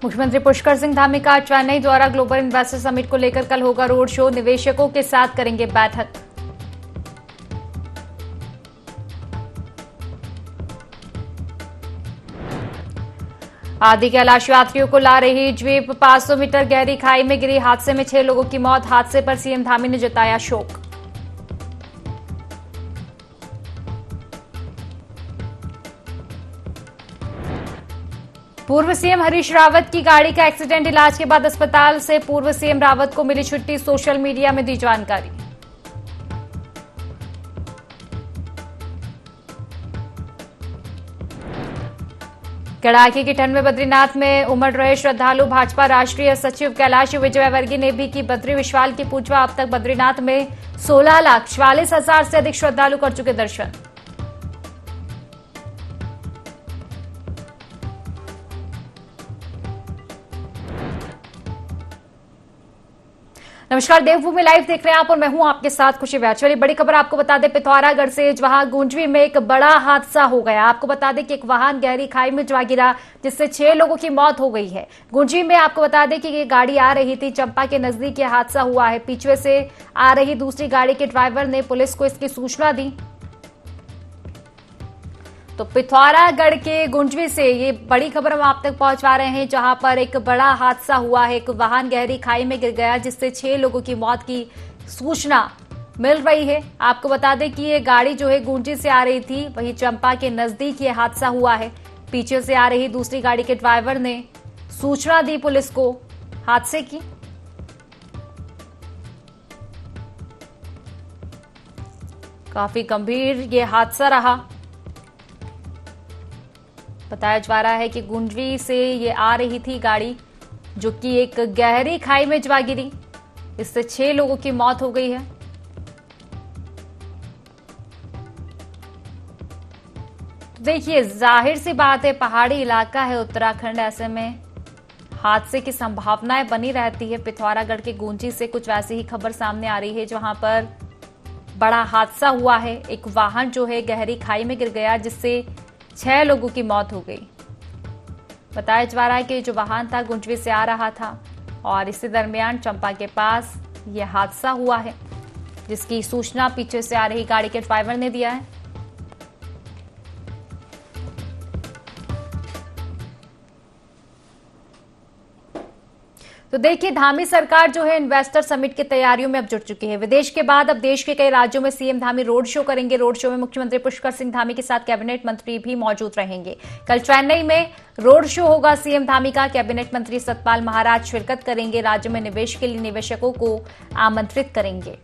मुख्यमंत्री पुष्कर सिंह धामी का चेन्नई द्वारा ग्लोबल इन्वेस्टर समिट को लेकर कल होगा रोड शो। निवेशकों के साथ करेंगे बैठक। आदि कैलाश यात्रियों को ला रही जीप 500 मीटर गहरी खाई में गिरी। हादसे में 6 लोगों की मौत। हादसे पर सीएम धामी ने जताया शोक। पूर्व सीएम हरीश रावत की गाड़ी का एक्सीडेंट। इलाज के बाद अस्पताल से पूर्व सीएम रावत को मिली छुट्टी। सोशल मीडिया में दी जानकारी। कड़ाके की ठंड में बद्रीनाथ में उमड़ रहे श्रद्धालु। भाजपा राष्ट्रीय सचिव कैलाश विजयवर्गीय ने भी की बद्री विशाल की पूजा। अब तक बद्रीनाथ में 16,44,000 से अधिक श्रद्धालु कर चुके दर्शन। नमस्कार, देवभूमि लाइव देख रहे हैं आप और मैं हूं आपके साथ खुशी व्यास। चलिए बड़ी खबर आपको बता दें पिथौरागढ़ से, जहां गुंजवी में एक बड़ा हादसा हो गया। आपको बता दें कि एक वाहन गहरी खाई में जा गिरा, जिससे 6 लोगों की मौत हो गई है। गुंजवी में आपको बता दें कि ये गाड़ी आ रही थी चंपा के नजदीक, ये हादसा हुआ है। पीछे से आ रही दूसरी गाड़ी के ड्राइवर ने पुलिस को इसकी सूचना दी। तो पिथौरागढ़ के गुंजवी से ये बड़ी खबर हम आप तक पहुंचा रहे हैं, जहां पर एक बड़ा हादसा हुआ है। एक वाहन गहरी खाई में गिर गया, जिससे 6 लोगों की मौत की सूचना मिल रही है। आपको बता दें कि ये गाड़ी जो है गुंजी से आ रही थी, वहीं चंपा के नजदीक ये हादसा हुआ है। पीछे से आ रही दूसरी गाड़ी के ड्राइवर ने सूचना दी पुलिस को हादसे की। काफी गंभीर ये हादसा रहा। बताया जा रहा है कि गुंजवी से ये आ रही थी गाड़ी, जो कि एक गहरी खाई में जा गिरी। इससे 6 लोगों की मौत हो गई है। तो देखिए, जाहिर सी बात है, पहाड़ी इलाका है उत्तराखंड, ऐसे में हादसे की संभावनाएं बनी रहती है। पिथौरागढ़ के गुंजी से कुछ वैसी ही खबर सामने आ रही है, जहां पर बड़ा हादसा हुआ है। एक वाहन जो है गहरी खाई में गिर गया, जिससे 6 लोगों की मौत हो गई। बताया जा रहा है कि जो वाहन था गुंजवी से आ रहा था और इसी दरमियान चंपा के पास यह हादसा हुआ है, जिसकी सूचना पीछे से आ रही गाड़ी के ड्राइवर ने दिया है। तो देखिए, धामी सरकार जो है इन्वेस्टर समिट की तैयारियों में अब जुट चुकी है। विदेश के बाद अब देश के कई राज्यों में सीएम धामी रोड शो करेंगे। रोड शो में मुख्यमंत्री पुष्कर सिंह धामी के साथ कैबिनेट मंत्री भी मौजूद रहेंगे। कल चेन्नई में रोड शो होगा सीएम धामी का। कैबिनेट मंत्री सतपाल महाराज शिरकत करेंगे। राज्य में निवेश के लिए निवेशकों को आमंत्रित करेंगे।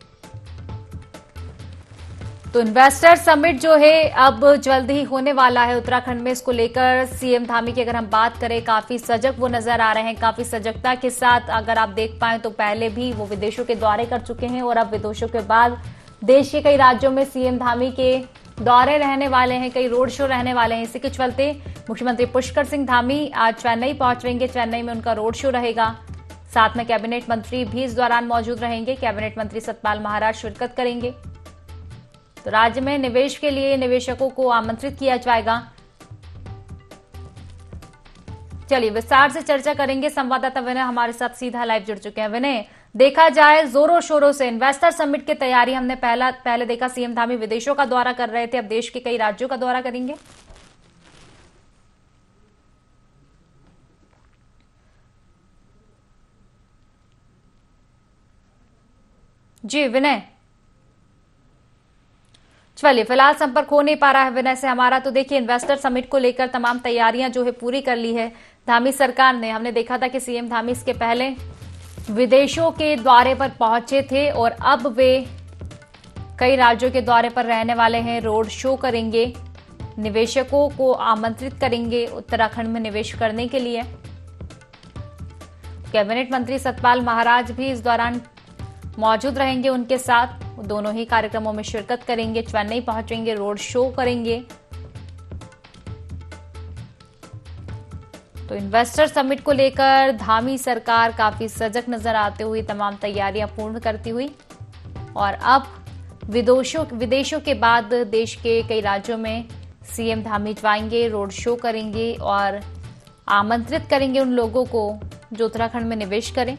तो इन्वेस्टर समिट जो है अब जल्द ही होने वाला है उत्तराखंड में। इसको लेकर सीएम धामी की अगर हम बात करें, काफी सजग वो नजर आ रहे हैं। काफी सजगता के साथ अगर आप देख पाए तो पहले भी वो विदेशों के दौरे कर चुके हैं और अब विदेशों के बाद देश के कई राज्यों में सीएम धामी के दौरे रहने वाले हैं, कई रोड शो रहने वाले हैं। इसी के चलते मुख्यमंत्री पुष्कर सिंह धामी आज चेन्नई पहुंचेंगे। चेन्नई में उनका रोड शो रहेगा। साथ में कैबिनेट मंत्री भी इस दौरान मौजूद रहेंगे। कैबिनेट मंत्री सतपाल महाराज शिरकत करेंगे। तो राज्य में निवेश के लिए निवेशकों को आमंत्रित किया जाएगा। चलिए विस्तार से चर्चा करेंगे। संवाददाता विनय हमारे साथ सीधा लाइव जुड़ चुके हैं। विनय, देखा जाए जोरों शोरों से इन्वेस्टर समिट की तैयारी, हमने पहले देखा सीएम धामी विदेशों का दौरा कर रहे थे, अब देश के कई राज्यों का दौरा करेंगे। जी विनय, चलिए फिलहाल संपर्क हो नहीं पा रहा है विनय से हमारा। तो देखिए, इन्वेस्टर समिट को लेकर तमाम तैयारियां जो है पूरी कर ली है धामी सरकार ने। हमने देखा था कि सीएम धामी इसके पहले विदेशों के दौरे पर पहुंचे थे और अब वे कई राज्यों के दौरे पर रहने वाले हैं। रोड शो करेंगे, निवेशकों को आमंत्रित करेंगे उत्तराखंड में निवेश करने के लिए। कैबिनेट मंत्री सतपाल महाराज भी इस दौरान मौजूद रहेंगे उनके साथ। दोनों ही कार्यक्रमों में शिरकत करेंगे। चेन्नई पहुंचेंगे, रोड शो करेंगे। तो इन्वेस्टर समिट को लेकर धामी सरकार काफी सजग नजर आते हुए तमाम तैयारियां पूर्ण करती हुई और अब विदेशों के बाद देश के कई राज्यों में सीएम धामी जाएंगे, रोड शो करेंगे और आमंत्रित करेंगे उन लोगों को जो उत्तराखंड में निवेश करें।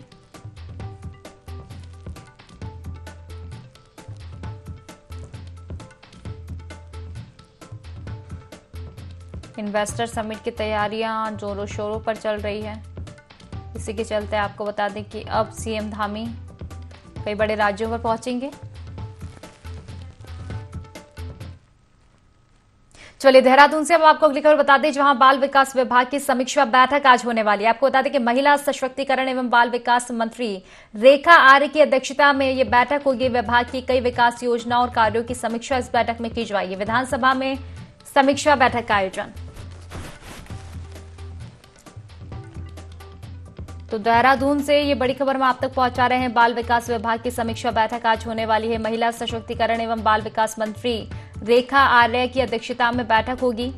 इन्वेस्टर समिट की तैयारियां जोरों शोरों पर चल रही है। इसी के चलते आपको बता दें कि अब सीएम धामी कई बड़े राज्यों पर पहुंचेंगे। चलिए देहरादून से अब आपको अगली खबर बता दें, जहां बाल विकास विभाग की समीक्षा बैठक आज होने वाली है। आपको बता दें कि महिला सशक्तिकरण एवं बाल विकास मंत्री रेखा आर्य की अध्यक्षता में यह बैठक होगी। विभाग की कई विकास योजनाओं और कार्यों की समीक्षा इस बैठक में की जाएगी। विधानसभा में समीक्षा बैठक का आयोजन। तो देहरादून से ये बड़ी खबर हम आप तक पहुंचा रहे हैं। बाल विकास विभाग की समीक्षा बैठक आज होने वाली है। महिला सशक्तिकरण एवं बाल विकास मंत्री रेखा आर्य की अध्यक्षता में बैठक होगी।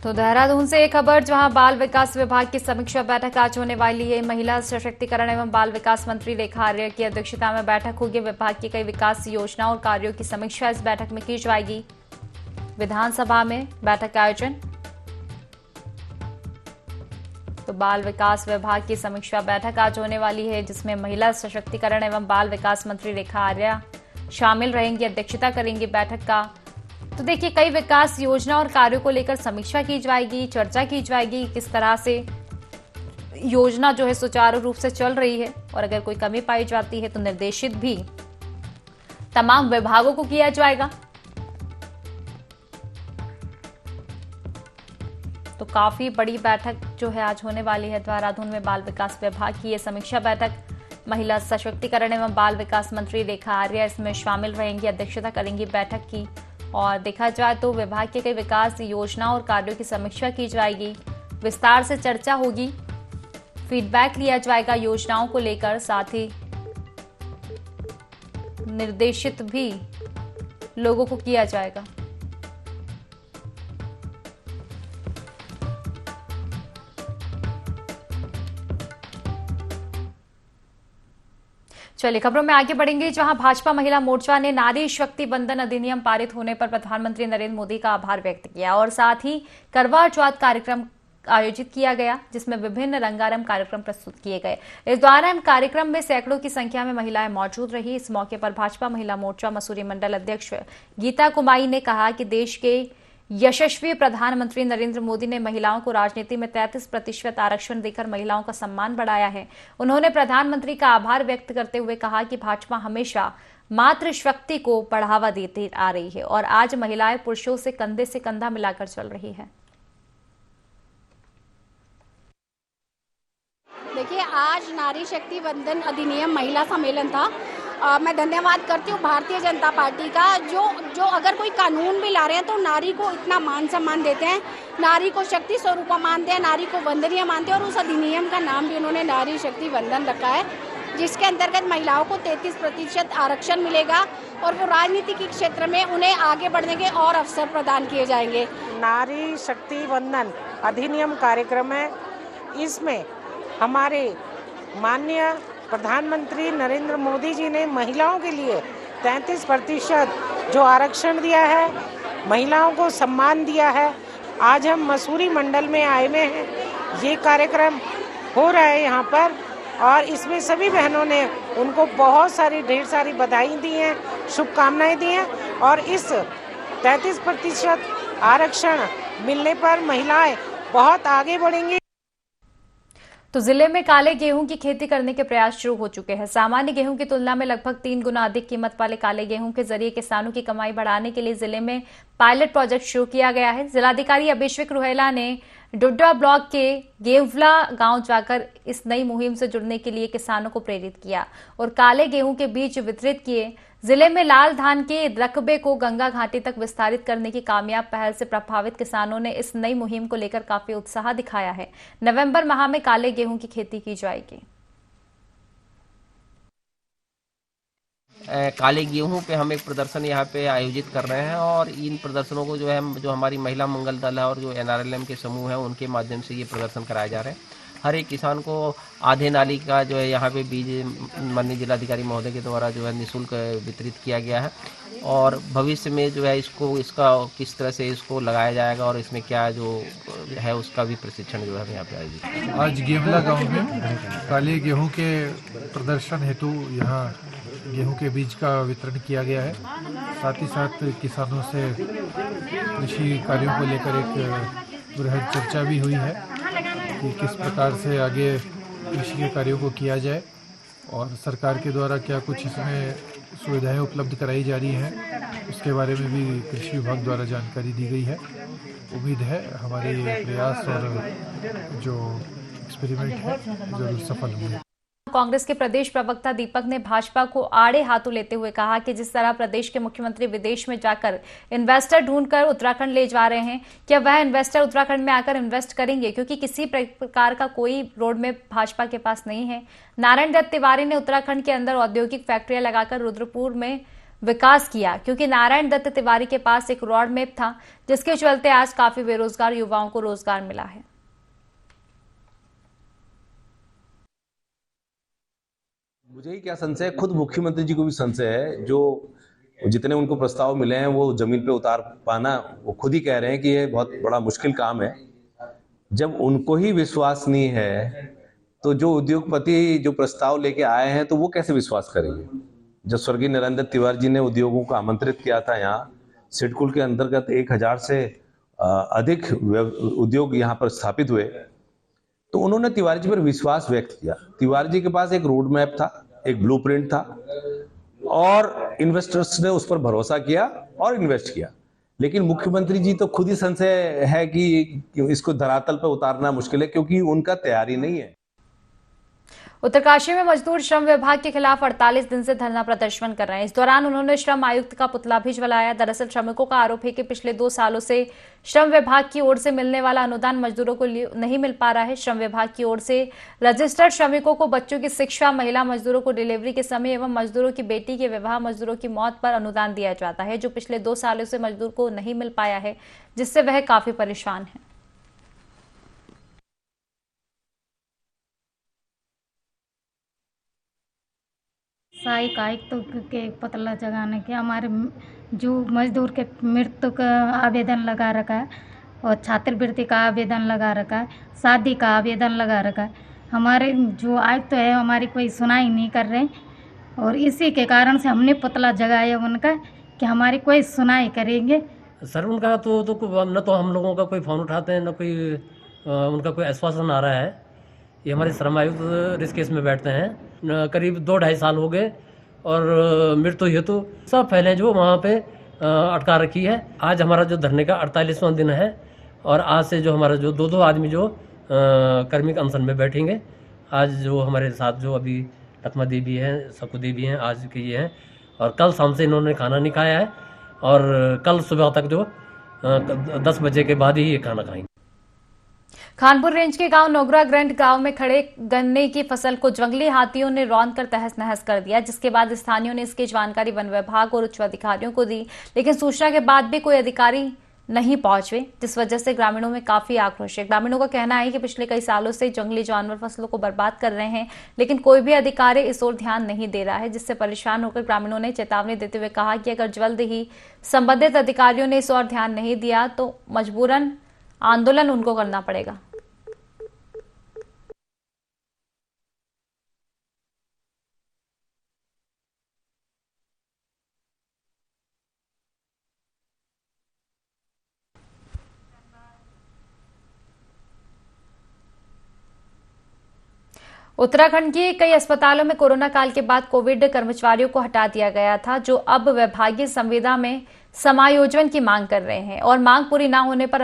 तो देहरादून से एक खबर, जहां बाल विकास विभाग की समीक्षा बैठक आज होने वाली है। महिला सशक्तिकरण एवं बाल विकास मंत्री रेखा आर्य की अध्यक्षता में बैठक होगी। विभाग की कई विकास योजनाओं और कार्यों की समीक्षा इस बैठक में की जाएगी। विधानसभा में बैठक का आयोजन। तो बाल विकास विभाग की समीक्षा बैठक आज होने वाली है, जिसमें महिला सशक्तिकरण एवं बाल विकास मंत्री रेखा आर्य शामिल रहेंगी, अध्यक्षता करेंगी बैठक का। तो देखिए, कई विकास योजना और कार्यों को लेकर समीक्षा की जाएगी, चर्चा की जाएगी, किस तरह से योजना जो है सुचारू रूप से चल रही है, और अगर कोई कमी पाई जाती है तो निर्देशित भी तमाम विभागों को किया जाएगा। तो काफी बड़ी बैठक जो है आज होने वाली है देहरादून में। बाल विकास विभाग की यह समीक्षा बैठक, महिला सशक्तिकरण एवं बाल विकास मंत्री रेखा आर्य इसमें शामिल रहेंगी, अध्यक्षता करेंगी बैठक की। और देखा जाए तो विभाग के कई विकास योजनाओं और कार्यों की समीक्षा की जाएगी, विस्तार से चर्चा होगी, फीडबैक लिया जाएगा योजनाओं को लेकर, साथ ही निर्देशित भी लोगों को किया जाएगा। चलिए खबरों में आगे बढ़ेंगे, जहां भाजपा महिला मोर्चा ने नारी शक्ति बंधन अधिनियम पारित होने पर प्रधानमंत्री नरेंद्र मोदी का आभार व्यक्त किया, और साथ ही करवा चौथ कार्यक्रम आयोजित किया गया, जिसमें विभिन्न रंगारंग कार्यक्रम प्रस्तुत किए गए। इस दौरान कार्यक्रम में सैकड़ों की संख्या में महिलाएं मौजूद रही। इस मौके पर भाजपा महिला मोर्चा मसूरी मंडल अध्यक्ष गीता कुमाई ने कहा कि देश के यशस्वी प्रधानमंत्री नरेंद्र मोदी ने महिलाओं को राजनीति में 33% आरक्षण देकर महिलाओं का सम्मान बढ़ाया है। उन्होंने प्रधानमंत्री का आभार व्यक्त करते हुए कहा कि भाजपा हमेशा मातृशक्ति को बढ़ावा देती आ रही है, और आज महिलाएं पुरुषों से कंधा मिलाकर चल रही है। देखिए, आज नारी शक्ति बंधन अधिनियम महिला सम्मेलन था। मैं धन्यवाद करती हूँ भारतीय जनता पार्टी का, जो अगर कोई कानून भी ला रहे हैं तो नारी को इतना मान सम्मान देते हैं, नारी को शक्ति स्वरूपा मानते हैं, नारी को वंदनीय मानते हैं, और उस अधिनियम का नाम भी उन्होंने नारी शक्ति बंधन रखा है, जिसके अंतर्गत महिलाओं को 33% आरक्षण मिलेगा, और वो राजनीति के क्षेत्र में उन्हें आगे बढ़ने के और अवसर प्रदान किए जाएंगे। नारी शक्ति बंधन अधिनियम कार्यक्रम है। इसमें हमारे माननीय प्रधानमंत्री नरेंद्र मोदी जी ने महिलाओं के लिए 33% जो आरक्षण दिया है, महिलाओं को सम्मान दिया है। आज हम मसूरी मंडल में आए हुए हैं, ये कार्यक्रम हो रहा है यहाँ पर, और इसमें सभी बहनों ने उनको बहुत सारी ढेर सारी बधाई दी हैं, शुभकामनाएं दी हैं, और इस 33% आरक्षण मिलने पर महिलाएं बहुत आगे बढ़ेंगी। तो जिले में काले गेहूं की खेती करने के प्रयास शुरू हो चुके हैं। सामान्य गेहूं की तुलना में लगभग 3 गुना अधिक कीमत वाले काले गेहूं के जरिए किसानों की कमाई बढ़ाने के लिए जिले में पायलट प्रोजेक्ट शुरू किया गया है। जिलाधिकारी अभिषेक रुहेला ने डोडा ब्लॉक के गेवला गांव जाकर इस नई मुहिम से जुड़ने के लिए किसानों को प्रेरित किया और काले गेहूं के बीज वितरित किए। जिले में लाल धान के रकबे को गंगा घाटी तक विस्तारित करने की कामयाब पहल से प्रभावित किसानों ने इस नई मुहिम को लेकर काफी उत्साह दिखाया है। नवंबर माह में काले गेहूं की खेती की जाएगी। काले गेहूं पे हम एक प्रदर्शन यहाँ पे आयोजित कर रहे हैं और इन प्रदर्शनों को जो है जो हमारी महिला मंगल दल है और जो NRLM के समूह हैं उनके माध्यम से ये प्रदर्शन कराए जा रहे हैं। हर एक किसान को आधे नाली का जो है यहाँ पे बीज माननीय जिलाधिकारी महोदय के द्वारा जो है निःशुल्क वितरित किया गया है और भविष्य में जो है इसका किस तरह से इसको लगाया जाएगा और इसमें क्या जो है उसका भी प्रशिक्षण जो है हम यहाँ पे आयोजित। आज गेवला गांव में काले गेहूं के प्रदर्शन हेतु यहाँ गेहूं के बीज का वितरण किया गया है। साथ ही साथ किसानों से कृषि कार्यों को लेकर एक बृहद चर्चा भी हुई है कि किस प्रकार से आगे कृषि के कार्यों को किया जाए और सरकार के द्वारा क्या कुछ इसमें सुविधाएं उपलब्ध कराई जा रही हैं, उसके बारे में भी कृषि विभाग द्वारा जानकारी दी गई है। उम्मीद है हमारे प्रयास और जो एक्सपेरिमेंट है जरूर सफल होंगे। कांग्रेस के प्रदेश प्रवक्ता दीपक ने भाजपा को आड़े हाथों लेते हुए कहा कि जिस तरह प्रदेश के मुख्यमंत्री विदेश में जाकर इन्वेस्टर ढूंढकर उत्तराखंड ले जा रहे हैं, क्या वह इन्वेस्टर उत्तराखंड में आकर इन्वेस्ट करेंगे? क्योंकि किसी प्रकार का कोई रोड मैप भाजपा के पास नहीं है। नारायण दत्त तिवारी ने उत्तराखंड के अंदर औद्योगिक फैक्ट्रियां लगाकर रुद्रपुर में विकास किया, क्योंकि नारायण दत्त तिवारी के पास एक रोड मैप था जिसके चलते आज काफी बेरोजगार युवाओं को रोजगार मिला है। मुझे ही क्या संशय है, खुद मुख्यमंत्री जी को भी संशय है। जो जितने उनको प्रस्ताव मिले हैं वो जमीन पे उतार पाना, वो खुद ही कह रहे हैं कि ये बहुत बड़ा मुश्किल काम है। जब उनको ही विश्वास नहीं है तो जो उद्योगपति जो प्रस्ताव लेके आए हैं तो वो कैसे विश्वास करेंगे? जब स्वर्गीय नारायण दत्त तिवारी जी ने उद्योगों को आमंत्रित किया था यहाँ सिडकुल के अंतर्गत 1000 से अधिक उद्योग यहाँ पर स्थापित हुए, तो उन्होंने तिवारी जी पर विश्वास व्यक्त किया। तिवारी जी के पास एक रोड मैप था, एक ब्लूप्रिंट था और इन्वेस्टर्स ने उस पर भरोसा किया और इन्वेस्ट किया। लेकिन मुख्यमंत्री जी तो खुद ही संशय है कि इसको धरातल पर उतारना मुश्किल है, क्योंकि उनका तैयारी नहीं है। उत्तरकाशी में मजदूर श्रम विभाग के खिलाफ 48 दिन से धरना प्रदर्शन कर रहे हैं। इस दौरान उन्होंने श्रम आयुक्त का पुतला भी जलाया। दरअसल श्रमिकों का आरोप है कि पिछले 2 सालों से श्रम विभाग की ओर से मिलने वाला अनुदान मजदूरों को नहीं मिल पा रहा है। श्रम विभाग की ओर से रजिस्टर्ड श्रमिकों को बच्चों की शिक्षा, महिला मजदूरों को डिलीवरी के समय एवं मजदूरों की बेटी के विवाह, मजदूरों की मौत पर अनुदान दिया जाता है, जो पिछले 2 सालों से मजदूर को नहीं मिल पाया है, जिससे वह काफी परेशान है। सहायक आयुक्त के पतला जगाने के हमारे जो मजदूर के मृत्यु का आवेदन लगा रखा है और छात्रवृत्ति का आवेदन लगा रखा है, शादी का आवेदन लगा रखा है। हमारे जो आयुक्त है हमारी कोई सुनाई नहीं कर रहे और इसी के कारण से हमने पुतला जगाया उनका कि हमारी कोई सुनाई करेंगे। सर उनका तो न तो हम लोगों का कोई फ़ोन उठाते हैं, न कोई उनका कोई आश्वासन आ रहा है। ये हमारे श्रम आयुक्त रिस्क केस में बैठते हैं, करीब 2-2.5 साल हो गए और मृत्यु हेतु सब फैले जो वहाँ पे अटका रखी है। आज हमारा जो धरने का 48वां दिन है और आज से जो हमारा जो 2-2 आदमी जो कर्मिक अनशन में बैठेंगे। आज जो हमारे साथ जो अभी लक्ष्मा देवी हैं, सकू देवी हैं, आज के ये हैं और कल शाम से इन्होंने खाना नहीं खाया है और कल सुबह तक जो 10 बजे के बाद ही ये खाना खाएंगे। खानपुर रेंज के गांव नोगरा ग्रंट गांव में खड़े गन्ने की फसल को जंगली हाथियों ने रौंद कर तहस नहस कर दिया, जिसके बाद स्थानीयों ने इसकी जानकारी वन विभाग और उच्च अधिकारियों को दी, लेकिन सूचना के बाद भी कोई अधिकारी नहीं पहुंचे, जिस वजह से ग्रामीणों में काफी आक्रोश है। ग्रामीणों का कहना है कि पिछले कई सालों से जंगली जानवर फसलों को बर्बाद कर रहे हैं, लेकिन कोई भी अधिकारी इस ओर ध्यान नहीं दे रहा है, जिससे परेशान होकर ग्रामीणों ने चेतावनी देते हुए कहा कि अगर जल्द ही संबंधित अधिकारियों ने इस ओर ध्यान नहीं दिया तो मजबूरन आंदोलन उनको करना पड़ेगा। उत्तराखंड के कई अस्पतालों में कोरोना काल के बाद कोविड कर्मचारियों को हटा दिया गया था, जो अब विभागीय संविदा में समायोजन की मांग कर रहे हैं और मांग पूरी न होने पर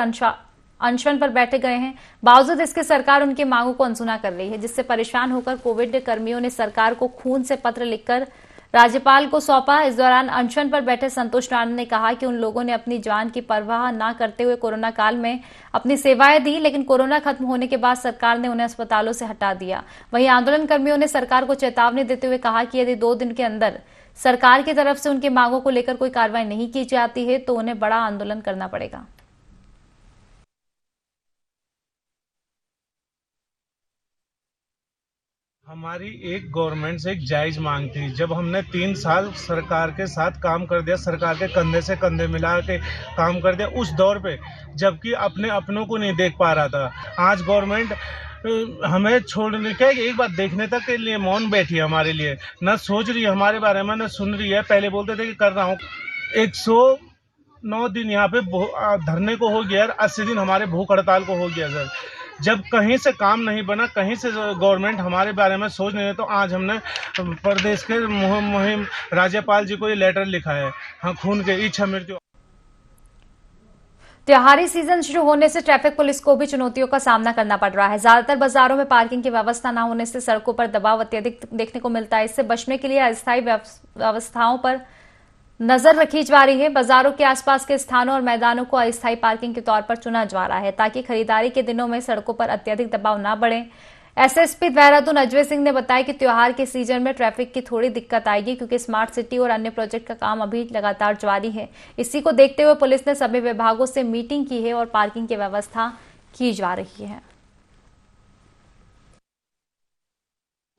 अनशन पर बैठे गए हैं। बावजूद इसके सरकार उनकी मांगों को अनसुना कर रही है, जिससे परेशान होकर कोविड कर्मियों ने सरकार को खून से पत्र लिखकर राज्यपाल को सौंपा। इस दौरान अनशन पर बैठे संतोष राणा ने कहा कि उन लोगों ने अपनी जान की परवाह न करते हुए कोरोना काल में अपनी सेवाएं दी, लेकिन कोरोना खत्म होने के बाद सरकार ने उन्हें अस्पतालों से हटा दिया। वहीं आंदोलन कर्मियों ने सरकार को चेतावनी देते हुए कहा कि यदि 2 दिन के अंदर सरकार की तरफ से उनकी मांगों को लेकर कोई कार्रवाई नहीं की जाती है तो उन्हें बड़ा आंदोलन करना पड़ेगा। हमारी एक गवर्नमेंट से एक जायज मांग थी। जब हमने 3 साल सरकार के साथ काम कर दिया, सरकार के कंधे से कंधे मिला के काम कर दिया उस दौर पे, जबकि अपने अपनों को नहीं देख पा रहा था। आज गवर्नमेंट हमें छोड़ने के एक बात देखने तक के लिए मौन बैठी है, हमारे लिए न सोच रही है हमारे बारे में, न सुन रही है। पहले बोलते थे कि कर रहा हूँ, 109 दिन यहाँ पे धरने को हो गया, 80 दिन हमारे भूख हड़ताल को हो गया सर। जब कहीं से काम नहीं बना, कहीं से गवर्नमेंट हमारे बारे में सोच नहीं रही, तो आज हमने प्रदेश के मुहिम राज्यपाल जी को ये लेटर लिखा है। हाँ, खून के इच्छा मृत्यु। त्योहारी सीजन शुरू होने से ट्रैफिक पुलिस को भी चुनौतियों का सामना करना पड़ रहा है। ज्यादातर बाजारों में पार्किंग की व्यवस्था न होने से सड़कों पर दबाव अत्यधिक देखने को मिलता है। इससे बचने के लिए अस्थायी व्यवस्थाओं पर नजर रखी जा रही है। बाजारों के आसपास के स्थानों और मैदानों को अस्थायी पार्किंग के तौर पर चुना जा रहा है ताकि खरीदारी के दिनों में सड़कों पर अत्यधिक दबाव न बढ़े। एसएसपी देहरादून अजय सिंह ने बताया कि त्योहार के सीजन में ट्रैफिक की थोड़ी दिक्कत आएगी क्योंकि स्मार्ट सिटी और अन्य प्रोजेक्ट का काम अभी लगातार जारी है। इसी को देखते हुए पुलिस ने सभी विभागों से मीटिंग की है और पार्किंग की व्यवस्था की जा रही है।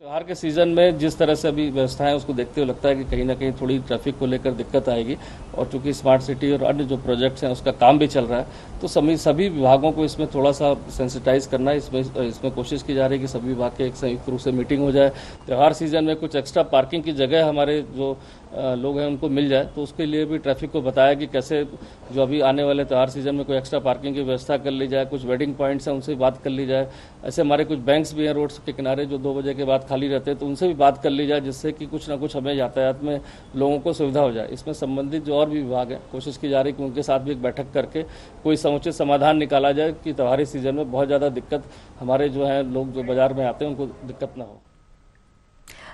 त्योहार के सीज़न में जिस तरह से अभी व्यवस्था है उसको देखते हुए लगता है कि कहीं ना कहीं थोड़ी ट्रैफिक को लेकर दिक्कत आएगी। और चूंकि स्मार्ट सिटी और अन्य जो प्रोजेक्ट्स हैं उसका काम भी चल रहा है, तो सभी विभागों को इसमें थोड़ा सा सेंसिटाइज करना है। इसमें कोशिश की जा रही है कि सभी विभाग के एक संयुक्त रूप से मीटिंग हो जाए। त्यौहार सीजन में कुछ एक्स्ट्रा पार्किंग की जगह हमारे जो लोग हैं उनको मिल जाए, तो उसके लिए भी ट्रैफिक को बताया कि कैसे जो अभी आने वाले त्यौहार सीजन में कोई एक्स्ट्रा पार्किंग की व्यवस्था कर ली जाए। कुछ वेडिंग पॉइंट्स हैं उनसे भी बात कर ली जाए। ऐसे हमारे कुछ बैंक्स भी हैं रोड्स के किनारे जो 2 बजे के बाद खाली रहते हैं, तो उनसे भी बात कर ली जाए जिससे कि कुछ ना कुछ हमें यातायात में लोगों को सुविधा हो जाए। इसमें संबंधित जो और भी विभाग हैं कोशिश की जा रही है कि उनके साथ भी एक बैठक करके कोई समुचित समाधान निकाला जाए कि त्यौहारी सीजन में बहुत ज़्यादा दिक्कत हमारे जो है लोग जो बाजार में आते हैं उनको दिक्कत ना हो।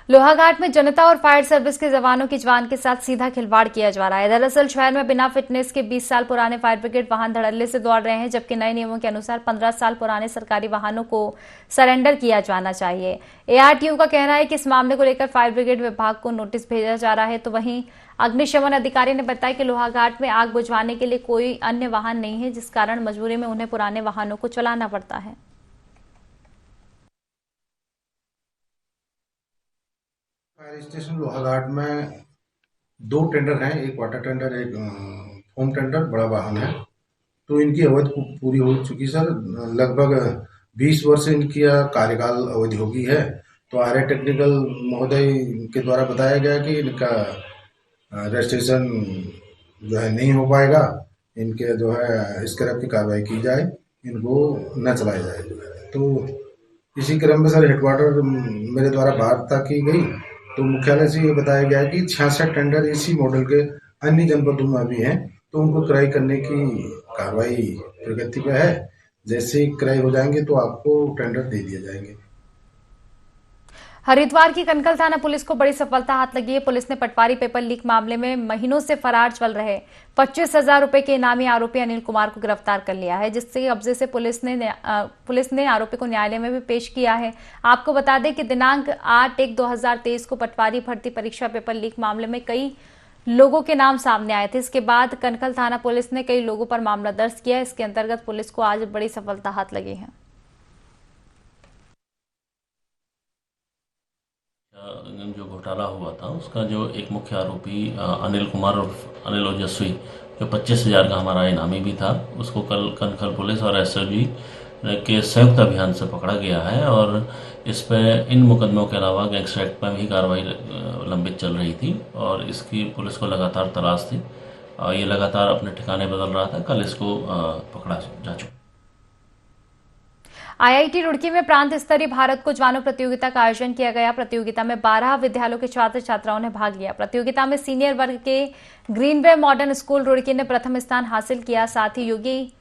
लोहाघाट में जनता और फायर सर्विस के जवानों की जान के साथ सीधा खिलवाड़ किया जा रहा है। दरअसल शहर में बिना फिटनेस के 20 साल पुराने फायर ब्रिगेड वाहन धड़ल्ले से दौड़ रहे हैं, जबकि नए नियमों के अनुसार 15 साल पुराने सरकारी वाहनों को सरेंडर किया जाना चाहिए। एआरटीयू का कहना है कि इस मामले को लेकर फायर ब्रिगेड विभाग को नोटिस भेजा जा रहा है। तो वहीं अग्निशमन अधिकारी ने बताया कि लोहाघाट में आग बुझवाने के लिए कोई अन्य वाहन नहीं है, जिस कारण मजबूरी में उन्हें पुराने वाहनों को चलाना पड़ता है। फायर स्टेशन लोहाघाट में 2 टेंडर हैं, एक वाटर टेंडर, एक फोम टेंडर, बड़ा वाहन है। तो इनकी अवधि पूरी हो चुकी सर। लगभग 20 वर्ष इनकी कार्यकाल अवधि होगी है। तो आरए टेक्निकल महोदय के द्वारा बताया गया कि इनका रजिस्ट्रेशन जो है नहीं हो पाएगा, इनके जो है स्क्रैप की कार्रवाई की जाए, इनको न चलाया जाए जो है। तो इसी क्रम में सर हेडक्वार्टर मेरे द्वारा वार्ता की गई, तो मुख्यालय से ये बताया गया कि 66 टेंडर इसी मॉडल के अन्य जनपदों में भी हैं, तो उनको क्रय करने की कार्रवाई प्रगति पे है। जैसे ही क्रय हो जाएंगे तो आपको टेंडर दे दिए जाएंगे। हरिद्वार की कनकल थाना पुलिस को बड़ी सफलता हाथ लगी है। पुलिस ने पटवारी पेपर लीक मामले में महीनों से फरार चल रहे 25,000 रुपए के इनामी आरोपी अनिल कुमार को गिरफ्तार कर लिया है, जिससे कब्जे से पुलिस ने आरोपी को न्यायालय में भी पेश किया है। आपको बता दें कि दिनांक 8/1/2023 को पटवारी भर्ती परीक्षा पेपर लीक मामले में कई लोगों के नाम सामने आए थे। इसके बाद कनकल थाना पुलिस ने कई लोगों पर मामला दर्ज किया। इसके अंतर्गत पुलिस को आज बड़ी सफलता हाथ लगी है। जो घोटाला हुआ था उसका जो एक मुख्य आरोपी अनिल कुमार और अनिल ओजस्वी, जो 25,000 का हमारा इनामी भी था, उसको कल कनखल पुलिस और एसओजी के संयुक्त अभियान से पकड़ा गया है। और इस पे इन मुकदमों के अलावा गैंगस्टर एक्ट में भी कार्रवाई लंबित चल रही थी और इसकी पुलिस को लगातार तलाश थी। ये लगातार अपने ठिकाने बदल रहा था। कल इसको पकड़ा जा चुका। आईआईटी रुड़की में प्रांत स्तरीय भारत को जानो प्रतियोगिता का आयोजन किया गया। प्रतियोगिता में 12 विद्यालयों के छात्र छात्राओं ने भाग लिया। प्रतियोगिता में सीनियर वर्ग के ग्रीनवे मॉडर्न स्कूल रुड़की ने प्रथम स्थान हासिल किया। साथ ही Yogi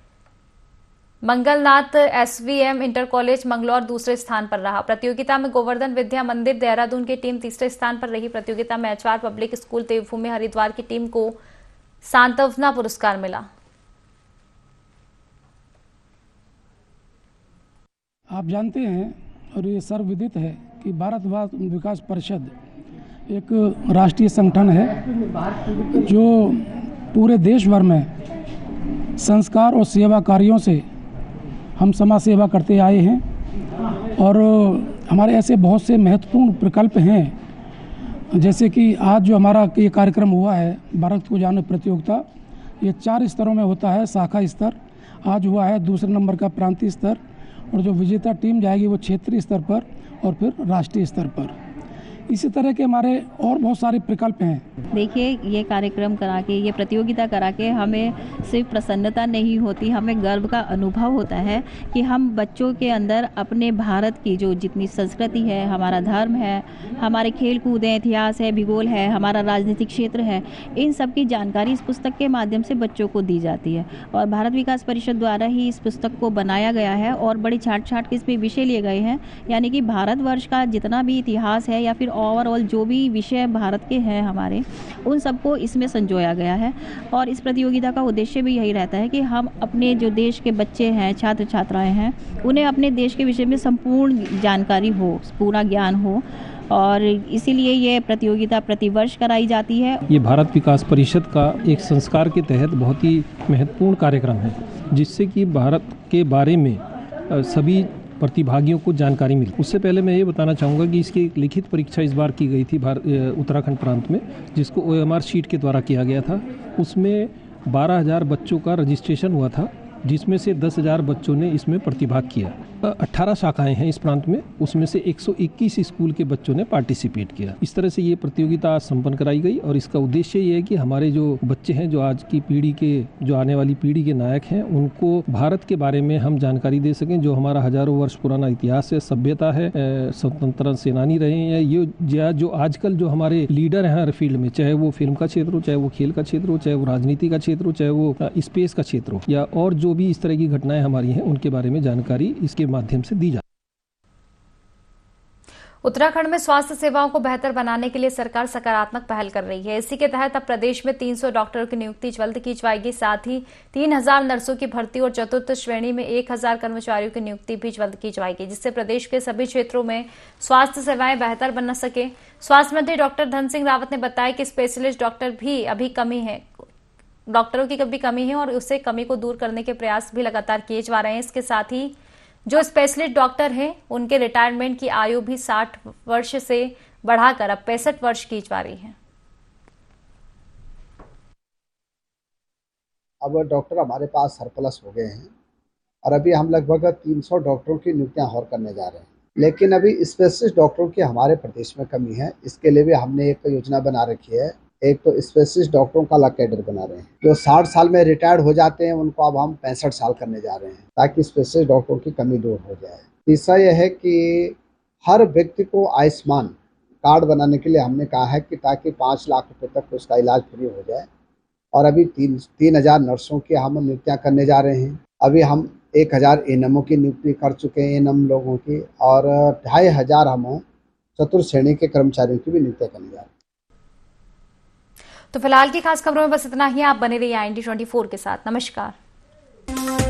Mangalnath SVM inter college Mangalore दूसरे स्थान पर रहा। प्रतियोगिता में गोवर्धन विद्या मंदिर देहरादून की टीम तीसरे स्थान पर रही। प्रतियोगिता में एचआर पब्लिक स्कूल देवभूमि हरिद्वार की टीम को सांत्वना पुरस्कार मिला। आप जानते हैं और ये सर्वविदित है कि भारत विकास परिषद एक राष्ट्रीय संगठन है जो पूरे देश भर में संस्कार और सेवा कार्यों से हम समाज सेवा करते आए हैं और हमारे ऐसे बहुत से महत्वपूर्ण प्रकल्प हैं, जैसे कि आज जो हमारा ये कार्यक्रम हुआ है भारत को जानो प्रतियोगिता, ये 4 स्तरों में होता है। शाखा स्तर आज हुआ है, दूसरे नंबर का प्रांतीय स्तर, और जो विजेता टीम जाएगी वो क्षेत्रीय स्तर पर और फिर राष्ट्रीय स्तर पर। इसी तरह के हमारे और बहुत सारे प्रकल्प हैं। देखिए, ये कार्यक्रम करा के, ये प्रतियोगिता करा के हमें सिर्फ प्रसन्नता नहीं होती, हमें गर्व का अनुभव होता है कि हम बच्चों के अंदर अपने भारत की जो जितनी संस्कृति है, हमारा धर्म है, हमारे खेल कूद है, इतिहास है, भूगोल है, हमारा राजनीतिक क्षेत्र है, इन सब की जानकारी इस पुस्तक के माध्यम से बच्चों को दी जाती है। और भारत विकास परिषद द्वारा ही इस पुस्तक को बनाया गया है और बड़ी छाट के इसमें विषय लिए गए हैं, यानी कि भारतवर्ष का जितना भी इतिहास है या फिर ओवरऑल जो भी विषय भारत के हैं हमारे, उन सबको इसमें संजोया गया है। और इस प्रतियोगिता का उद्देश्य भी यही रहता है कि हम अपने जो देश के बच्चे हैं, छात्र छात्राएं हैं, उन्हें अपने देश के विषय में संपूर्ण जानकारी हो, पूरा ज्ञान हो, और इसीलिए ये प्रतियोगिता प्रतिवर्ष कराई जाती है। ये भारत विकास परिषद का एक संस्कार के तहत बहुत ही महत्वपूर्ण कार्यक्रम है, जिससे कि भारत के बारे में सभी प्रतिभागियों को जानकारी मिली। उससे पहले मैं ये बताना चाहूँगा कि इसकी एक लिखित परीक्षा इस बार की गई थी उत्तराखंड प्रांत में, जिसको OMR शीट के द्वारा किया गया था। उसमें 12,000 बच्चों का रजिस्ट्रेशन हुआ था, जिसमें से 10,000 बच्चों ने इसमें प्रतिभाग किया। 18 शाखाएं हैं इस प्रांत में, उसमें से 121 स्कूल के बच्चों ने पार्टिसिपेट किया। इस तरह से ये प्रतियोगिता संपन्न कराई गई और इसका उद्देश्य ये है कि हमारे जो बच्चे हैं, जो आज की पीढ़ी के, जो आने वाली पीढ़ी के नायक हैं, उनको भारत के बारे में हम जानकारी दे सकें, जो हमारा हजारों वर्ष पुराना इतिहास है, सभ्यता है, स्वतंत्रता सेनानी रहे हैं, ये जो आजकल जो हमारे लीडर हैं हर फील्ड में, चाहे वो फिल्म का क्षेत्र हो, चाहे वो खेल का क्षेत्र हो, चाहे वो राजनीति का क्षेत्र हो, चाहे वो स्पेस का क्षेत्र हो, या और जो भी इस तरह की घटनाएं हमारी हैं, उनके बारे में जानकारी इसके माध्यम से दी जाए। उत्तराखंड में स्वास्थ्य सेवाओं को बेहतर बनाने के लिए सरकार सकारात्मक पहल कर रही है। इसी के तहत अब प्रदेश में 300 डॉक्टरों की नियुक्ति जल्द की जाएगी। साथ ही 3,000 नर्सों की भर्ती और चतुर्थ श्रेणी में 1,000 कर्मचारियों की नियुक्ति भी जल्द की जाएगी, जिससे प्रदेश के सभी क्षेत्रों में स्वास्थ्य सेवाएं बेहतर बन सके। स्वास्थ्य मंत्री डॉक्टर धन सिंह रावत ने बताया कि स्पेशलिस्ट डॉक्टर भी अभी कमी है, डॉक्टरों की कभी कमी है और उससे कमी को दूर करने के प्रयास भी लगातार किए जा रहे हैं। इसके साथ ही जो स्पेशलिस्ट डॉक्टर हैं, उनके रिटायरमेंट की आयु भी 60 वर्ष से बढ़ाकर अब 65 वर्ष की जा रही है। अब डॉक्टर हमारे पास सरप्लस हो गए हैं और अभी हम लगभग 300 डॉक्टरों की नियुक्तियां और करने जा रहे हैं, लेकिन अभी स्पेशलिस्ट डॉक्टरों की हमारे प्रदेश में कमी है। इसके लिए भी हमने एक योजना बना रखी है। एक तो स्पेशलिस्ट डॉक्टरों का अलग कैडर बना रहे हैं, जो 60 साल में रिटायर्ड हो जाते हैं, उनको अब हम 65 साल करने जा रहे हैं, ताकि स्पेशलिस्ट डॉक्टरों की कमी दूर हो जाए। तीसरा यह है कि हर व्यक्ति को आयुष्मान कार्ड बनाने के लिए हमने कहा है कि ताकि 5 लाख रुपए तक उसका इलाज फ्री हो जाए। और अभी 3,000 नर्सों की हम नियुक्तियाँ करने जा रहे हैं। अभी हम 1,000 एएनएमओ की नियुक्ति कर चुके हैं, एएनएम लोगों की, और 2,500 हम चतुर्थ श्रेणी के कर्मचारियों की भी नियुक्ति करने जा रहे हैं। तो फिलहाल की खास खबरों में बस इतना ही। आप बने रहिए IND 24 के साथ। नमस्कार।